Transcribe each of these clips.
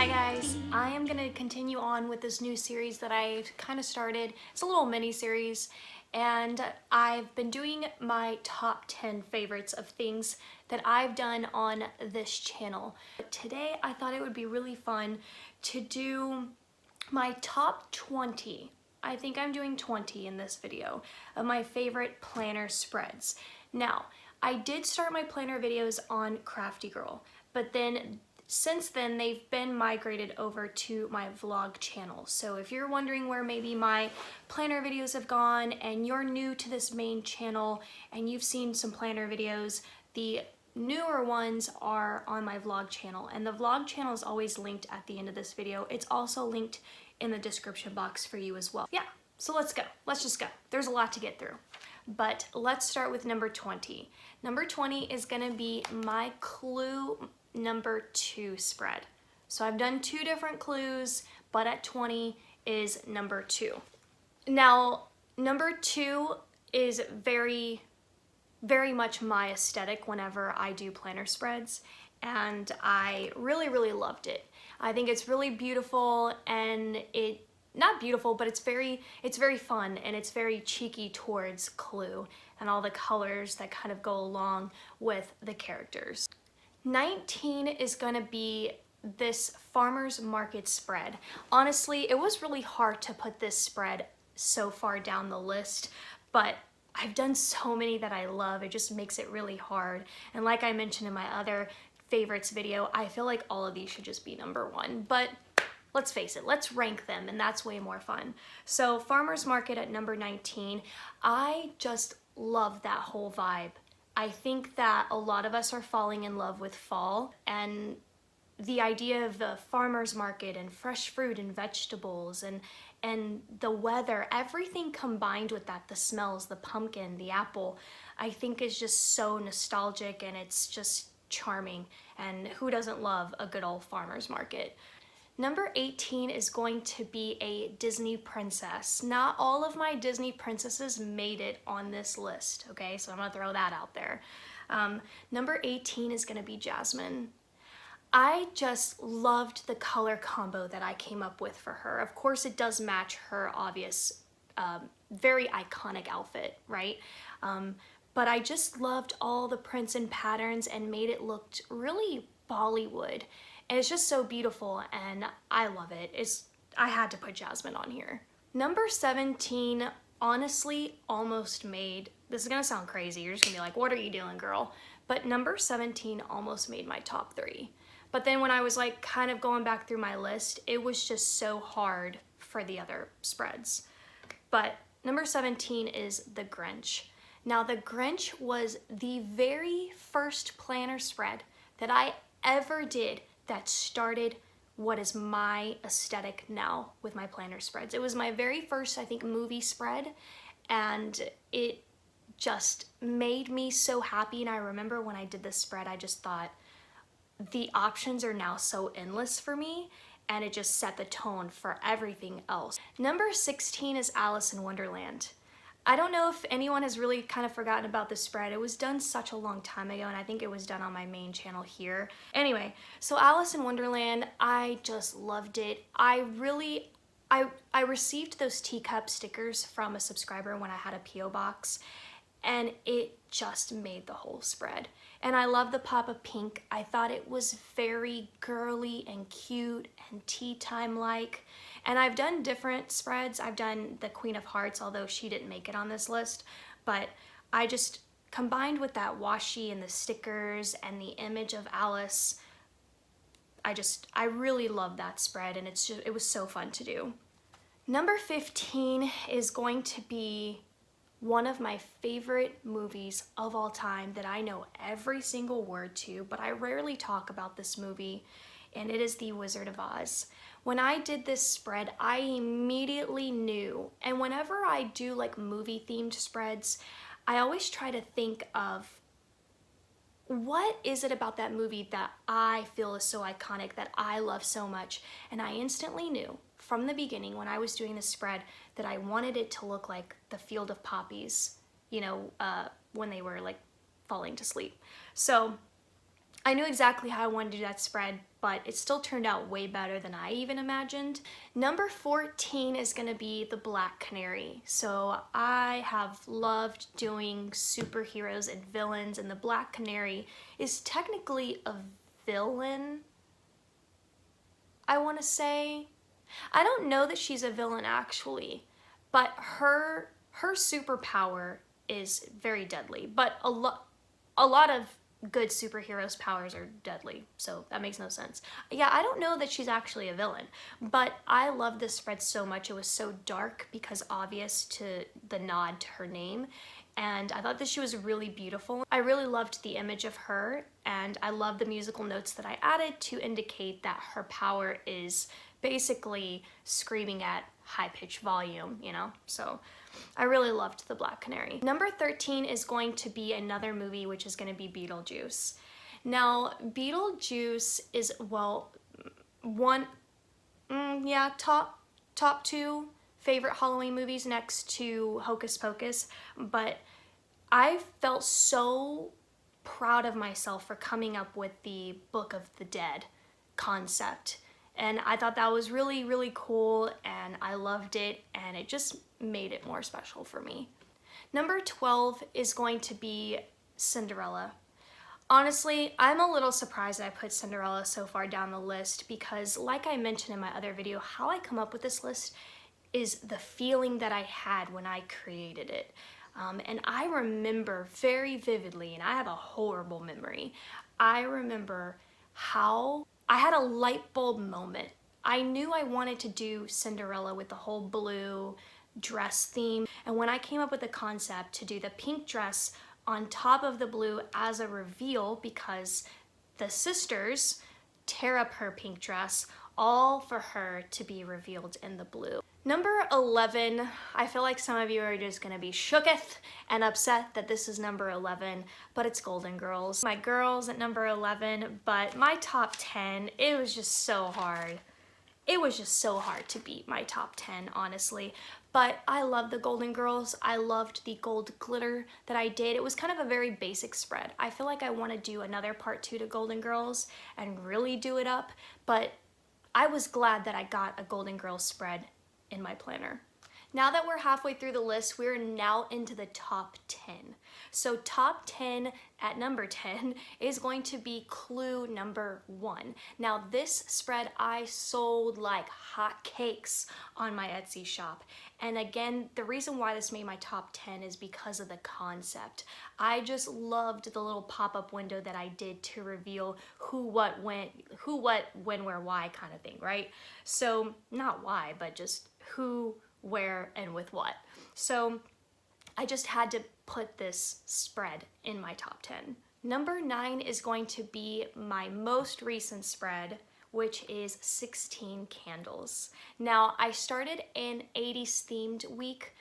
Hi guys, I am going to continue on with this new series that I've kind of started. It's a little mini series and I've been doing my top 10 favorites of things that I've done on this channel. But today I thought it would be really fun to do my top 20. I think I'm doing 20 in this video of my favorite planner spreads. Now, I did start my planner videos on Crafty Girl, but then since then, they've been migrated over to my vlog channel. So if you're wondering where maybe my planner videos have gone and you're new to this main channel and you've seen some planner videos, the newer ones are on my vlog channel, and the vlog channel is always linked at the end of this video. It's also linked in the description box for you as well. Yeah, so let's go. Let's just go. There's a lot to get through. But let's start with number 20. Number 20 is gonna be my clue number 2 spread. So I've done 2 different clues, but at 20 is number 2. Now, number 2 is very much my aesthetic whenever I do planner spreads, and I really loved it. I think it's really beautiful, and not beautiful, but it's very fun, and it's very cheeky towards Clue and all the colors that kind of go along with the characters. 19 is gonna be this farmer's market spread. Honestly, it was really hard to put this spread so far down the list, but I've done so many that I love, it just makes it really hard. And like I mentioned in my other favorites video, I feel like all of these should just be number 1, but let's face it, let's rank them, and that's way more fun. So farmer's market at number 19, I just love that whole vibe. I think that a lot of us are falling in love with fall, and the idea of the farmer's market and fresh fruit and vegetables and the weather, everything combined with that, the smells, the pumpkin, the apple, I think is just so nostalgic, and it's just charming. And who doesn't love a good old farmer's market? Number 18 is going to be a Disney princess. Not all of my Disney princesses made it on this list, okay? So I'm gonna throw that out there. Number 18 is gonna be Jasmine. I just loved the color combo that I came up with for her. Of course, it does match her obvious, very iconic outfit, right? But I just loved all the prints and patterns and made it look really Bollywood. And it's just so beautiful, and I love it. I had to put Jasmine on here. Number 17, honestly, almost made, this is gonna sound crazy, you're just gonna be like, what are you doing, girl? But number 17 almost made my top 3. But then when I was like kind of going back through my list, it was just so hard for the other spreads. But number 17 is the Grinch. Now, the Grinch was the very first planner spread that I ever did that started what is my aesthetic now with my planner spreads. It was my very first, I think, movie spread, and it just made me so happy. And I remember when I did this spread, I just thought, the options are now so endless for me, and it just set the tone for everything else. Number 16 is Alice in Wonderland. I don't know if anyone has really kind of forgotten about this spread. It was done such a long time ago, and I think it was done on my main channel here. Anyway, so Alice in Wonderland, I just loved it. I received those teacup stickers from a subscriber when I had a P.O. box, and it just made the whole spread. And I love the pop of pink. I thought it was very girly and cute and tea time like. And I've done different spreads. I've done the Queen of Hearts, although she didn't make it on this list. But I just combined with that washi and the stickers and the image of Alice, I really love that spread, and it was so fun to do. Number 15 is going to be one of my favorite movies of all time that I know every single word to, but I rarely talk about this movie, and it is The Wizard of Oz. When I did this spread, I immediately knew, and whenever I do like movie themed spreads, I always try to think of what is it about that movie that I feel is so iconic, that I love so much. And I instantly knew from the beginning when I was doing this spread that I wanted it to look like the Field of Poppies, you know, when they were like falling to sleep. So I knew exactly how I wanted to do that spread, but it still turned out way better than I even imagined. Number 14 is gonna be the Black Canary. So I have loved doing superheroes and villains, and the Black Canary is technically a villain, I wanna say. I don't know that she's a villain actually, but her superpower is very deadly, but a lot of good superheroes' powers are deadly, so that makes no sense. Yeah, I don't know that she's actually a villain, but I love this spread so much. It was so dark because obvious to the nod to her name, and I thought that she was really beautiful. I really loved the image of her, and I love the musical notes that I added to indicate that her power is basically screaming at high-pitched volume, you know? So I really loved the Black Canary. Number 13 is going to be another movie, which is going to be Beetlejuice. Now, Beetlejuice is, well, top two favorite Halloween movies next to Hocus Pocus, but I felt so proud of myself for coming up with the Book of the Dead concept. And I thought that was really, really cool, and I loved it, and it just made it more special for me. Number 12 is going to be Cinderella. Honestly, I'm a little surprised that I put Cinderella so far down the list because, like I mentioned in my other video, how I come up with this list is the feeling that I had when I created it. And I remember very vividly, and I have a horrible memory, I remember how I had a light bulb moment. I knew I wanted to do Cinderella with the whole blue dress theme, and when I came up with the concept to do the pink dress on top of the blue as a reveal, because the sisters tear up her pink dress, all for her to be revealed in the blue. Number 11, I feel like some of you are just gonna be shooketh and upset that this is number 11, but it's Golden Girls. My girls at number 11, but my top 10, it was just so hard. It was just so hard to beat my top 10, honestly. But I love the Golden Girls. I loved the gold glitter that I did. It was kind of a very basic spread. I feel like I want to do another part 2 to Golden Girls and really do it up, but I was glad that I got a Golden Girls spread in my planner. Now that we're halfway through the list, we're now into the top 10. So top 10 at number 10 is going to be Clue number 1. Now this spread I sold like hotcakes on my Etsy shop. And again, the reason why this made my top 10 is because of the concept. I just loved the little pop-up window that I did to reveal who, what, when, where, why kind of thing, right? So not why, but just who, where, and with what. So I just had to put this spread in my top 10. Number 9 is going to be my most recent spread, which is 16 Candles. Now, I started an 80s themed week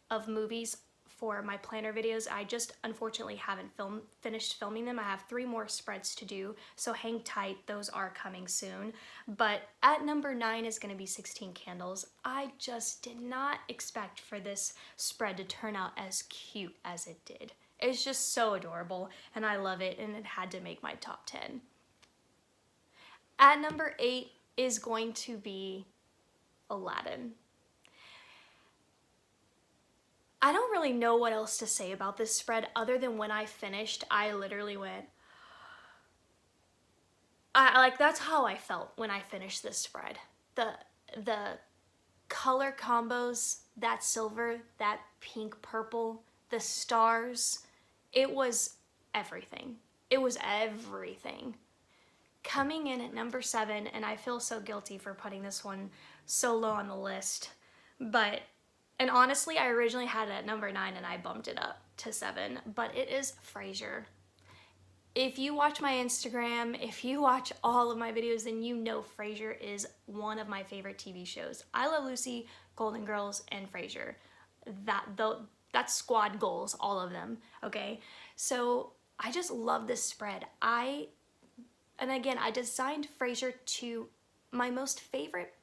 of movies for my planner videos. I just unfortunately haven't finished filming them. I have 3 more spreads to do, so hang tight, those are coming soon. But at number 9 is gonna be 16 Candles. I just did not expect for this spread to turn out as cute as it did. It's just so adorable, and I love it, and it had to make my top 10. At number 8 is going to be Aladdin. I don't really know what else to say about this spread other than when I finished, I literally went, like that's how I felt when I finished this spread. The color combos, that silver, that pink purple, the stars, it was everything. It was everything. Coming in at number 7, and I feel so guilty for putting this one so low on the list, and honestly, I originally had it at number 9 and I bumped it up to 7, but it is Frasier. If you watch my Instagram, if you watch all of my videos, then you know Frasier is one of my favorite TV shows. I Love Lucy, Golden Girls, and Frasier. That's squad goals, all of them, okay? So I just love this spread. And again, I designed Frasier to my most favorite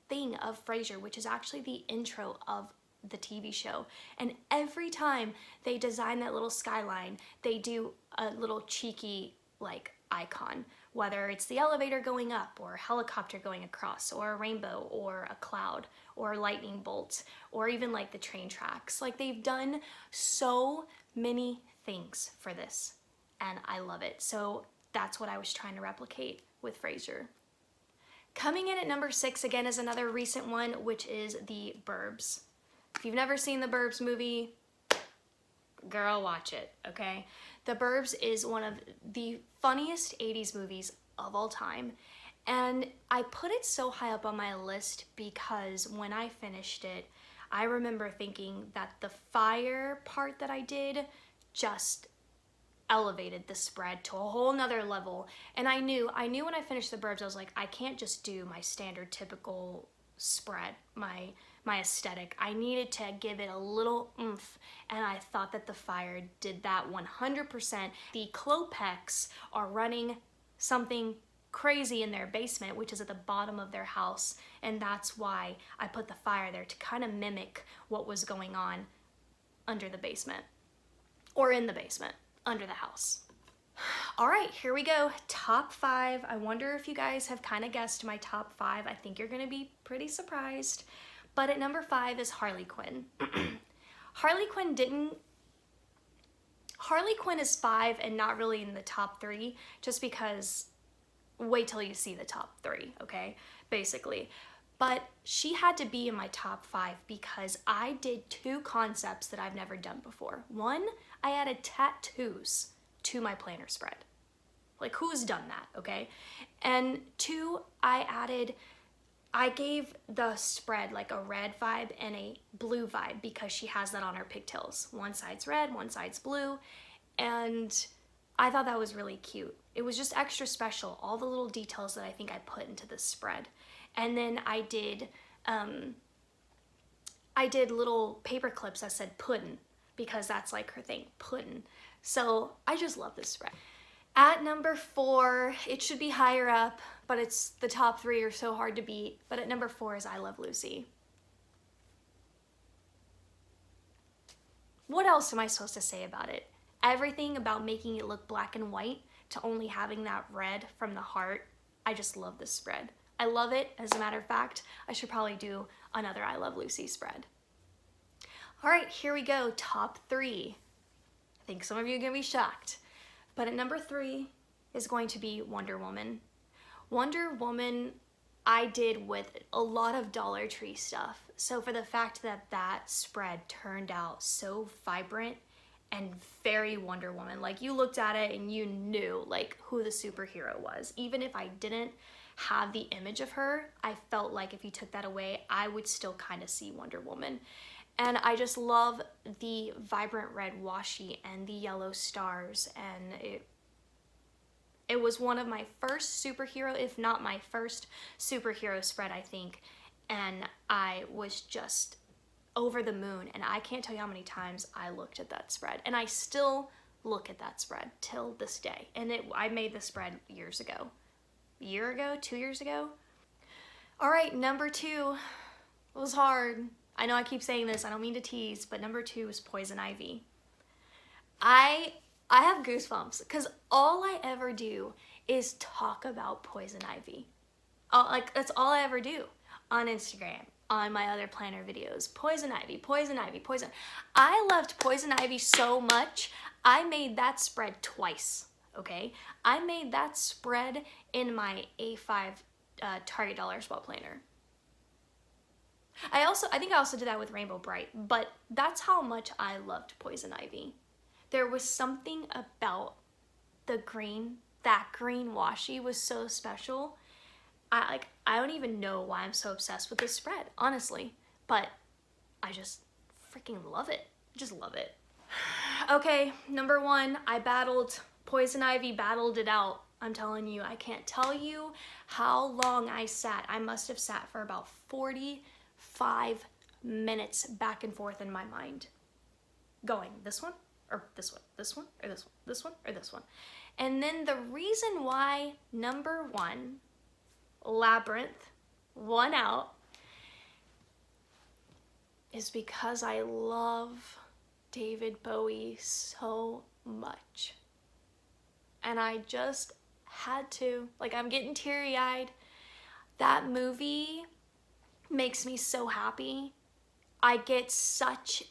thing of Frasier, which is actually the intro of the TV show. And every time they design that little skyline, they do a little cheeky like icon, whether it's the elevator going up or a helicopter going across or a rainbow or a cloud or a lightning bolt or even like the train tracks. Like they've done so many things for this and I love it. So that's what I was trying to replicate with Frasier. Coming in at number 6 again is another recent one, which is The Burbs. If you've never seen the Burbs movie, girl, watch it, okay? The Burbs is one of the funniest 80s movies of all time. And I put it so high up on my list because when I finished it, I remember thinking that the fire part that I did just elevated the spread to a whole nother level. And I knew when I finished The Burbs, I was like, I can't just do my standard typical spread, my aesthetic. I needed to give it a little oomph, and I thought that the fire did that 100%. The Klopeks are running something crazy in their basement, which is at the bottom of their house, and that's why I put the fire there, to kind of mimic what was going on under the basement, or in the basement, under the house. All right, here we go. Top 5. I wonder if you guys have kind of guessed my top 5. I think you're gonna be pretty surprised. But at number 5 is Harley Quinn. Harley Quinn is 5 and not really in the top 3, just because, wait till you see the top 3, okay? Basically. But she had to be in my top 5 because I did 2 concepts that I've never done before. 1, I added tattoos to my planner spread. Like, who's done that, okay? And 2, I gave the spread like a red vibe and a blue vibe because she has that on her pigtails. One side's red, one side's blue, and I thought that was really cute. It was just extra special, all the little details that I think I put into this spread. And then I did little paper clips that said puddin', because that's like her thing, puddin'. So I just love this spread. At number 4, it should be higher up, but it's the top 3 are so hard to beat. But at number 4 is I Love Lucy. What else am I supposed to say about it? Everything about making it look black and white to only having that red from the heart. I just love this spread. I love it. As a matter of fact, I should probably do another I Love Lucy spread. All right, here we go. Top 3. I think some of you are gonna be shocked. But at number 3 is going to be Wonder Woman. Wonder Woman I did with a lot of Dollar Tree stuff. So for the fact that that spread turned out so vibrant and very Wonder Woman, like you looked at it and you knew like who the superhero was. Even if I didn't have the image of her, I felt like if you took that away, I would still kind of see Wonder Woman. And I just love the vibrant red washi and the yellow stars, and it was one of my first superhero, if not my first superhero spread, I think, and I was just over the moon, and I can't tell you how many times I looked at that spread, and I still look at that spread till this day. And I made the spread years ago. A year ago? 2 years ago? All right, number 2 was hard. I know I keep saying this, I don't mean to tease, but number 2 is Poison Ivy. I have goosebumps because all I ever do is talk about Poison Ivy. Like, that's all I ever do on Instagram, on my other planner videos. Poison Ivy, Poison Ivy, Poison. I loved Poison Ivy so much, I made that spread twice, okay? I made that spread in my A5 Target Dollar Spot planner. I think I also did that with Rainbow Bright, but that's how much I loved Poison Ivy. There was something about the green, that green washi was so special. I don't even know why I'm so obsessed with this spread, honestly, but I just freaking love it. Just love it. Okay, number 1, I battled Poison Ivy, battled it out. I'm telling you, I can't tell you how long I sat. I must have sat for about 45 minutes back and forth in my mind, going this one or this one, this one or this one, this one or this one. And then the reason why number 1, Labyrinth, won out is because I love David Bowie so much. and I just had to. Like, I'm getting teary-eyed. That movie makes me so happy. I get such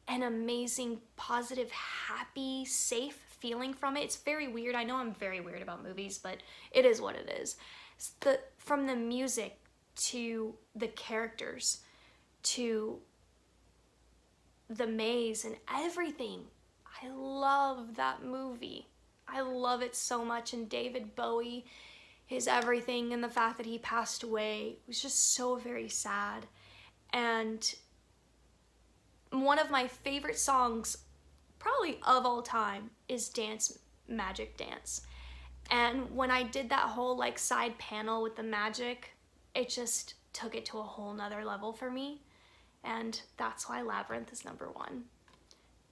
an amazing, positive, happy, safe feeling from it. It's very weird. I know I'm very weird about movies, but it is what it is. From the music to the characters to the maze and everything. I love that movie. I love it so much, and David Bowie, his everything, and the fact that he passed away was just so very sad. And one of my favorite songs, probably of all time, is Dance Magic Dance. And when I did that whole like side panel with the magic, it just took it to a whole nother level for me. And that's why Labyrinth is number 1.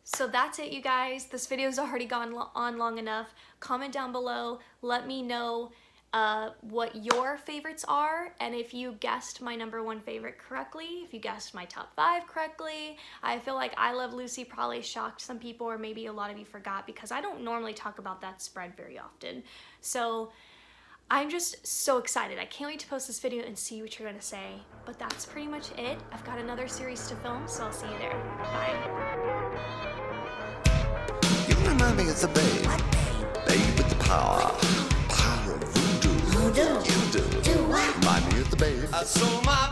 So that's it, you guys. This video's already gone on long enough. Comment down below. Let me know what your favorites are, and if you guessed my number 1 favorite correctly, if you guessed my top 5 correctly. I feel like I Love Lucy probably shocked some people, or maybe a lot of you forgot, because I don't normally talk about that spread very often. So I'm just so excited. I can't wait to post this video and see what you're gonna say. But that's pretty much it. I've got another series to film, so I'll see you there. Bye. You remind me of the babe. What babe? Babe with the power. Power of voodoo. Voodoo? You do. Do what? Remind me of the babe. I saw my